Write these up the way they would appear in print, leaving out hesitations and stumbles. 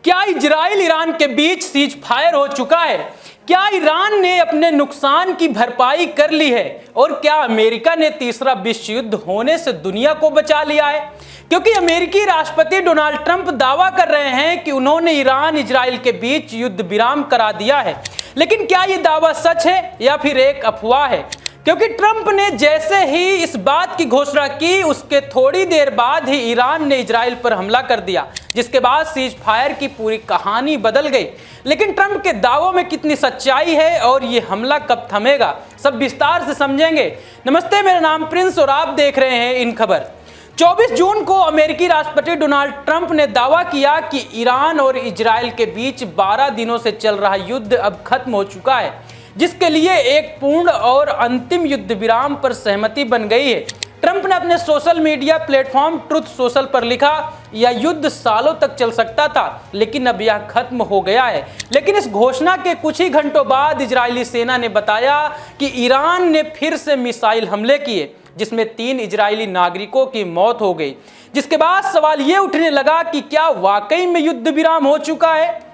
क्या Israel Iran के बीच cease fire हो चुका है? क्या ईरान ने अपने नुकसान की भरपाई कर ली है? और क्या अमेरिका ने तीसरा विश्व युद्ध होने से दुनिया को बचा लिया है? क्योंकि अमेरिकी राष्ट्रपति डोनाल्ड ट्रंप दावा कर रहे हैं कि उन्होंने ईरान इजराइल के बीच युद्ध विराम करा दिया है, लेकिन क्या यह दावा सच है या फिर एक अफवाह है? क्योंकि ट्रंप ने जैसे ही इस बात की घोषणा की, उसके थोड़ी देर बाद ही ईरान ने इजराइल पर हमला कर दिया, जिसके बाद सीज फायर की पूरी कहानी बदल गई। लेकिन ट्रंप के दावों में कितनी सच्चाई है और ये हमला कब थमेगा, सब विस्तार से समझेंगे। नमस्ते, मेरा नाम प्रिंस और आप देख रहे हैं इन खबर। 24 जून को अमेरिकी राष्ट्रपति डोनाल्ड ट्रंप ने दावा किया कि ईरान और इजराइल के बीच 12 दिनों से चल रहा युद्ध अब खत्म हो चुका है, जिसके लिए एक पूर्ण और अंतिम युद्ध विराम पर सहमति बन गई है। ट्रंप ने अपने social media platform truth social पर लिखा, यह युद्ध सालों तक चल सकता था, लेकिन अब यह खत्म हो गया है। लेकिन इस घोषणा के कुछ ही घंटों बाद इजरायली सेना ने बताया कि ईरान ने फिर से मिसाइल हमले किए, जिसमें 3 इजरायली नागरिकों की मौत हो गई। जिसके बाद सवाल यह उठने लगा कि क्या वाकई में युद्ध विराम हो चुका है?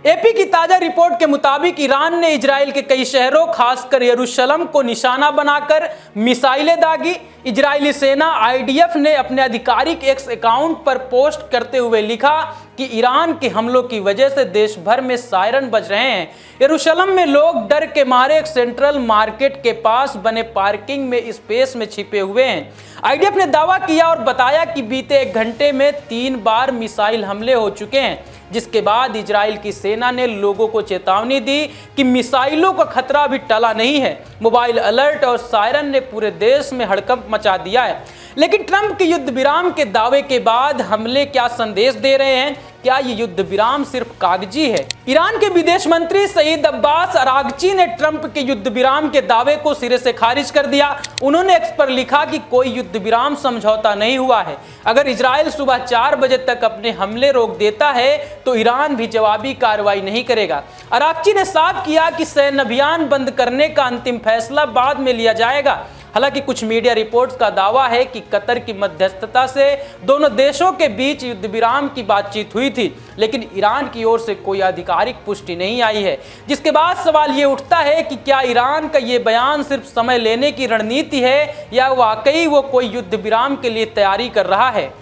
एपी की ताजा रिपोर्ट के मुताबिक ईरान ने इजराइल के कई शहरों, खासकर यरूशलेम को निशाना बनाकर मिसाइलें दागी। इजरायली सेना आईडीएफ ने अपने आधिकारिक एक्स अकाउंट पर पोस्ट करते हुए लिखा कि ईरान के हमलों की वजह से देश भर में सायरन बज रहे हैं। यरूशलेम में लोग डर के मारे एक सेंट्रल मार्केट के पास बने पार्किंग में स्पेस में छिपे हुए हैं। आईडीएफ ने दावा किया और बताया कि बीते 1 घंटे में 3 बार मिसाइल हमले हो चुके हैं, जिसके बाद इजराइल की सेना ने लोगों को चेतावनी दी कि मिसाइलों का खतरा अभी टला नहीं है। मोबाइल अलर्ट और सायरन ने पूरे देश में हड़कंप मचा दिया है। लेकिन ट्रंप के युद्ध विराम के दावे के बाद हमले क्या संदेश दे रहे हैं? क्या ये युद्ध विराम सिर्फ कागजी है? ईरान के विदेश मंत्री सईद अब्बास अरागची ने ट्रंप के युद्ध विराम के दावे को सिरे से खारिज कर दिया। उन्होंने एक्स पर लिखा कि कोई युद्ध विराम समझौता नहीं हुआ है। अगर इजराइल सुबह 4 बजे तक अपने हमले रोक देता है तो ईरान भी जवाबी कार्रवाई नहीं करेगा। अरागची ने साफ किया कि सैन्य अभियान बंद करने का अंतिम फैसला बाद में लिया जाएगा। हालांकि कुछ मीडिया रिपोर्ट्स का दावा है कि कतर की मध्यस्थता से दोनों देशों के बीच युद्ध विराम की बातचीत हुई थी, लेकिन ईरान की ओर से कोई आधिकारिक पुष्टि नहीं आई है। जिसके बाद सवाल ये उठता है कि क्या ईरान का ये बयान सिर्फ समय लेने की रणनीति है या वाकई वो कोई युद्ध विराम के लिए तैयारी कर रहा है?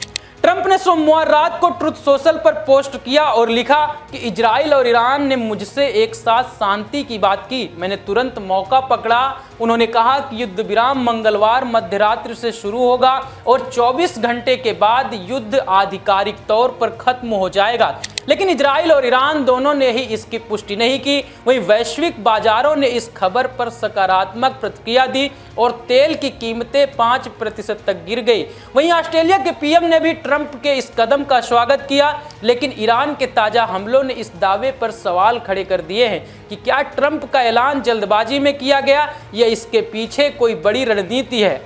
ट्रंप ने सोमवार रात को ट्रुथ सोशल पर पोस्ट किया और लिखा कि इजराइल और ईरान ने मुझसे एक साथ शांति की बात की, मैंने तुरंत मौका पकड़ा। उन्होंने कहा कि युद्ध विराम मंगलवार मध्यरात्रि से शुरू होगा और 24 घंटे के बाद युद्ध आधिकारिक तौर पर खत्म हो जाएगा। लेकिन इजराइल और ईरान दोनों ने ही इसकी पुष्टि नहीं की। वहीं वैश्विक बाजारों ने इस खबर पर सकारात्मक प्रतिक्रिया दी और तेल की कीमतें 5% तक गिर गई। वहीं ऑस्ट्रेलिया के पीएम ने भी ट्रंप के इस कदम का स्वागत किया, लेकिन ईरान के ताजा हमलों ने इस दावे पर सवाल खड़े कर दिए हैं कि क्या ट्रंप का ऐलान जल्दबाजी में किया गया या इसके पीछे कोई बड़ी रणनीति है।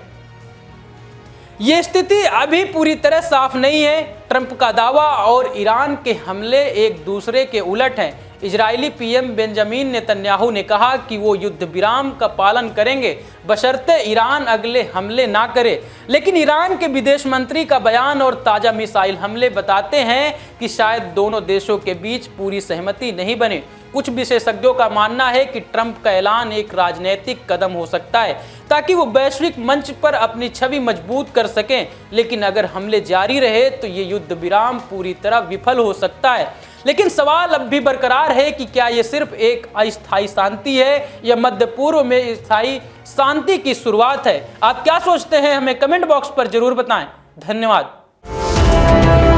ये स्थिति अभी पूरी तरह साफ नहीं है। ट्रंप का दावा और ईरान के हमले एक दूसरे के उलट हैं। इजरायली पीएम बेंजामिन नेतन्याहू ने कहा कि वो युद्ध विराम का पालन करेंगे बशर्ते ईरान अगले हमले ना करे। लेकिन ईरान के विदेश मंत्री का बयान और ताज़ा मिसाइल हमले बताते हैं कि शायद दोनों देशों के बीच पूरी सहमति नहीं बने। कुछ विशेषज्ञों का मानना है कि ट्रंप का ऐलान एक राजनीतिक कदम हो सकता है ताकि वो वैश्विक मंच पर अपनी छवि मजबूत कर सकें। लेकिन अगर हमले जारी रहे तो ये युद्ध विराम पूरी तरह विफल हो सकता है। लेकिन सवाल अब भी बरकरार है कि क्या ये सिर्फ एक अस्थायी शांति है या मध्य पूर्व में स्थायी शांति की शुरुआत है? आप क्या सोचते हैं? हमें कमेंट बॉक्स पर जरूर बताएं। धन्यवाद।